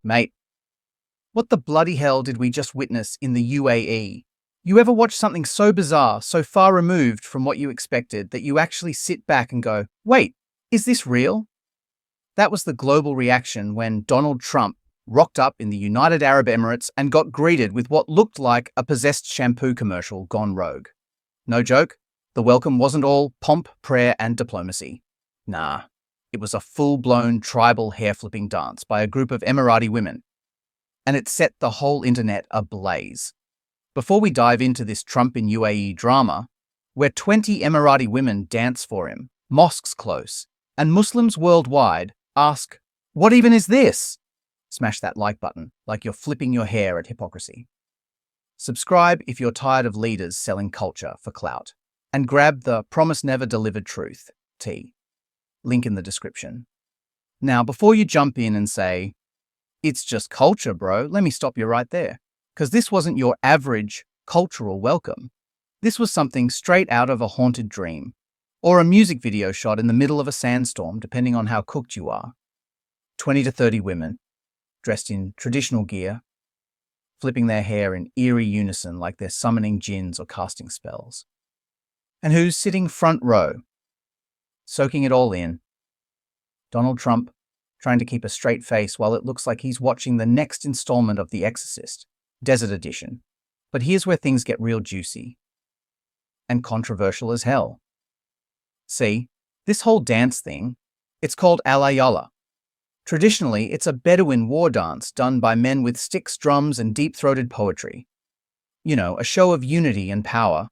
Mate, what the bloody hell did we just witness in the UAE? You ever watch something so bizarre, so far removed from what you expected, that you actually sit back and go, wait, is this real? That was the global reaction when Donald Trump rocked up in the United Arab Emirates and got greeted with what looked like a possessed shampoo commercial gone rogue. No joke, the welcome wasn't all pomp, prayer, and diplomacy. Nah, it was a full-blown tribal hair-flipping dance by a group of Emirati women, and it set the whole internet ablaze. Before we dive into this Trump in UAE drama, where 20 Emirati women dance for him, mosques close, and Muslims worldwide ask, what even is this? Smash that like button like you're flipping your hair at hypocrisy. Subscribe if you're tired of leaders selling culture for clout. And grab the Promise Never Delivered Truth tee. Link in the description. Now, before you jump in and say, it's just culture, bro, let me stop you right there. Because this wasn't your average cultural welcome. This was something straight out of a haunted dream, or a music video shot in the middle of a sandstorm, depending on how cooked you are. 20 to 30 women, dressed in traditional gear, flipping their hair in eerie unison like they're summoning jinns or casting spells. And who's sitting front row, soaking it all in? Donald Trump, trying to keep a straight face while it looks like he's watching the next installment of The Exorcist, Desert Edition. But here's where things get real juicy and controversial as hell. See, this whole dance thing, it's called Alayala. Traditionally, it's a Bedouin war dance done by men with sticks, drums, and deep-throated poetry. You know, a show of unity and power.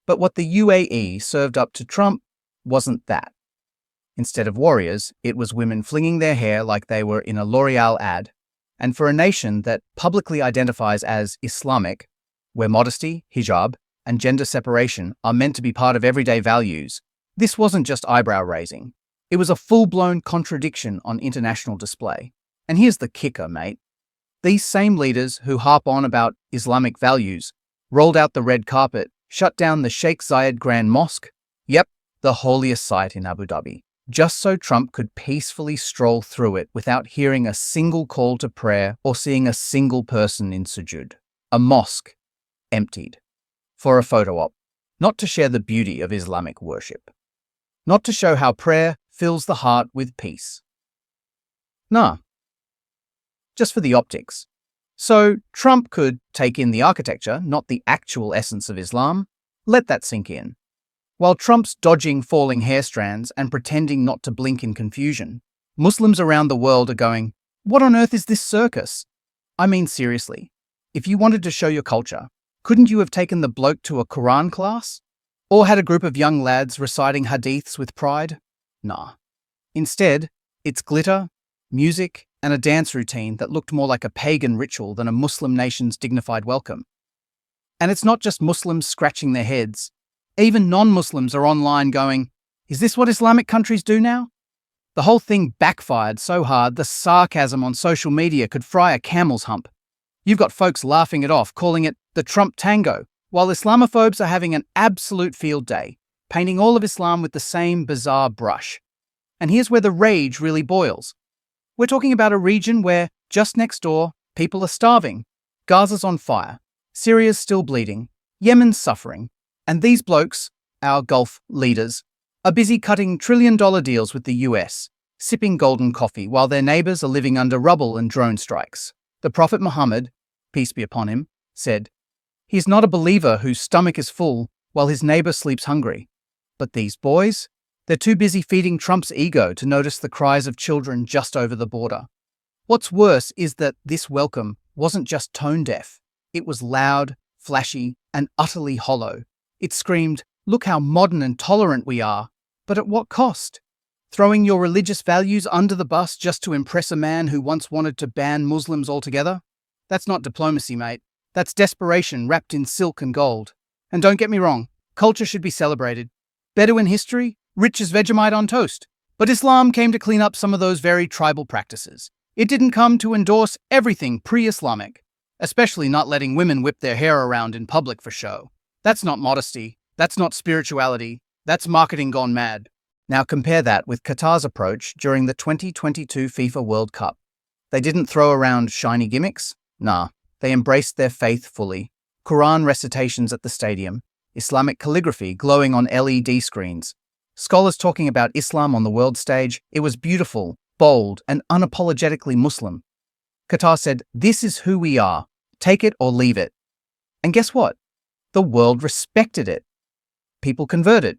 But what the UAE served up to Trump wasn't that. Instead of warriors, it was women flinging their hair like they were in a L'Oreal ad. And for a nation that publicly identifies as Islamic, where modesty, hijab, and gender separation are meant to be part of everyday values, this wasn't just eyebrow-raising. It was a full-blown contradiction on international display. And here's the kicker, mate. These same leaders who harp on about Islamic values rolled out the red carpet, shut down the Sheikh Zayed Grand Mosque, yep, the holiest site in Abu Dhabi, just so Trump could peacefully stroll through it without hearing a single call to prayer or seeing a single person in sujud. A mosque emptied. For a photo op, not to share the beauty of Islamic worship. Not to show how prayer fills the heart with peace. Nah. Just for the optics. So Trump could take in the architecture, not the actual essence of Islam. Let that sink in. While Trump's dodging falling hair strands and pretending not to blink in confusion, Muslims around the world are going, what on earth is this circus? I mean, seriously, if you wanted to show your culture, couldn't you have taken the bloke to a Quran class? Or had a group of young lads reciting hadiths with pride? Nah. Instead, it's glitter, music, and a dance routine that looked more like a pagan ritual than a Muslim nation's dignified welcome. And it's not just Muslims scratching their heads. Even non-Muslims are online going, is this what Islamic countries do now? The whole thing backfired so hard the sarcasm on social media could fry a camel's hump. You've got folks laughing it off, calling it the Trump tango, while Islamophobes are having an absolute field day, painting all of Islam with the same bizarre brush. And here's where the rage really boils. We're talking about a region where, just next door, people are starving, Gaza's on fire, Syria's still bleeding, Yemen's suffering, and these blokes, our Gulf leaders, are busy cutting trillion-dollar deals with the US, sipping golden coffee while their neighbors are living under rubble and drone strikes. The Prophet Muhammad, peace be upon him, said, he's not a believer whose stomach is full while his neighbor sleeps hungry. But these boys, they're too busy feeding Trump's ego to notice the cries of children just over the border. What's worse is that this welcome wasn't just tone-deaf. It was loud, flashy, and utterly hollow. It screamed, look how modern and tolerant we are, but at what cost? Throwing your religious values under the bus just to impress a man who once wanted to ban Muslims altogether? That's not diplomacy, mate. That's desperation wrapped in silk and gold. And don't get me wrong, culture should be celebrated. Bedouin history, rich as Vegemite on toast. But Islam came to clean up some of those very tribal practices. It didn't come to endorse everything pre-Islamic, especially not letting women whip their hair around in public for show. That's not modesty. That's not spirituality. That's marketing gone mad. Now compare that with Qatar's approach during the 2022 FIFA World Cup. They didn't throw around shiny gimmicks. Nah, they embraced their faith fully. Quran recitations at the stadium, Islamic calligraphy glowing on LED screens, scholars talking about Islam on the world stage. It was beautiful, bold, and unapologetically Muslim. Qatar said, "This is who we are. Take it or leave it." And guess what? The world respected it. People converted.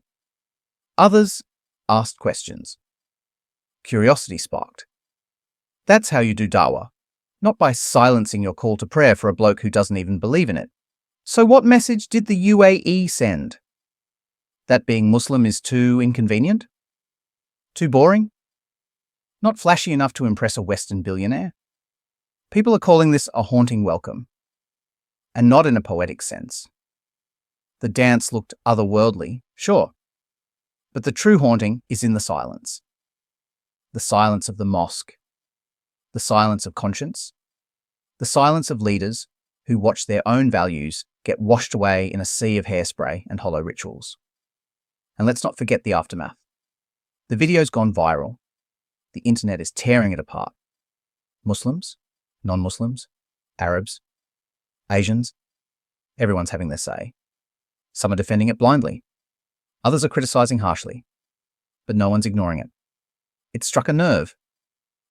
Others asked questions. Curiosity sparked. That's how you do dawah, not by silencing your call to prayer for a bloke who doesn't even believe in it. So what message did the UAE send? That being Muslim is too inconvenient? Too boring? Not flashy enough to impress a Western billionaire? People are calling this a haunting welcome, and not in a poetic sense. The dance looked otherworldly, sure, but the true haunting is in the silence. The silence of the mosque, the silence of conscience, the silence of leaders who watch their own values get washed away in a sea of hairspray and hollow rituals. And let's not forget the aftermath. The video's gone viral. The internet is tearing it apart. Muslims, non-Muslims, Arabs, Asians, everyone's having their say. Some are defending it blindly. Others are criticizing harshly. But no one's ignoring it. It struck a nerve.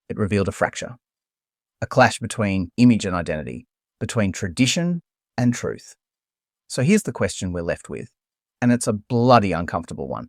It revealed a fracture. A clash between image and identity, between tradition and truth. So here's the question we're left with, and it's a bloody uncomfortable one.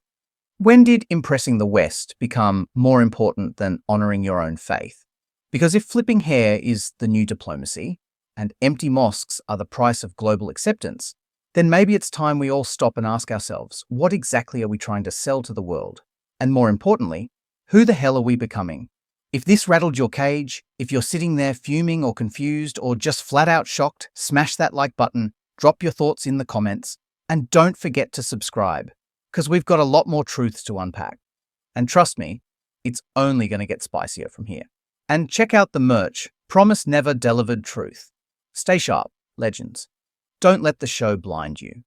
When did impressing the West become more important than honoring your own faith? Because if flipping hair is the new diplomacy, and empty mosques are the price of global acceptance, then maybe it's time we all stop and ask ourselves, what exactly are we trying to sell to the world? And more importantly, who the hell are we becoming? If this rattled your cage, if you're sitting there fuming or confused or just flat out shocked, smash that like button, drop your thoughts in the comments, and don't forget to subscribe, because we've got a lot more truths to unpack. And trust me, it's only going to get spicier from here. And check out the merch, Promise Never Delivered Truth. Stay sharp, legends. Don't let the show blind you.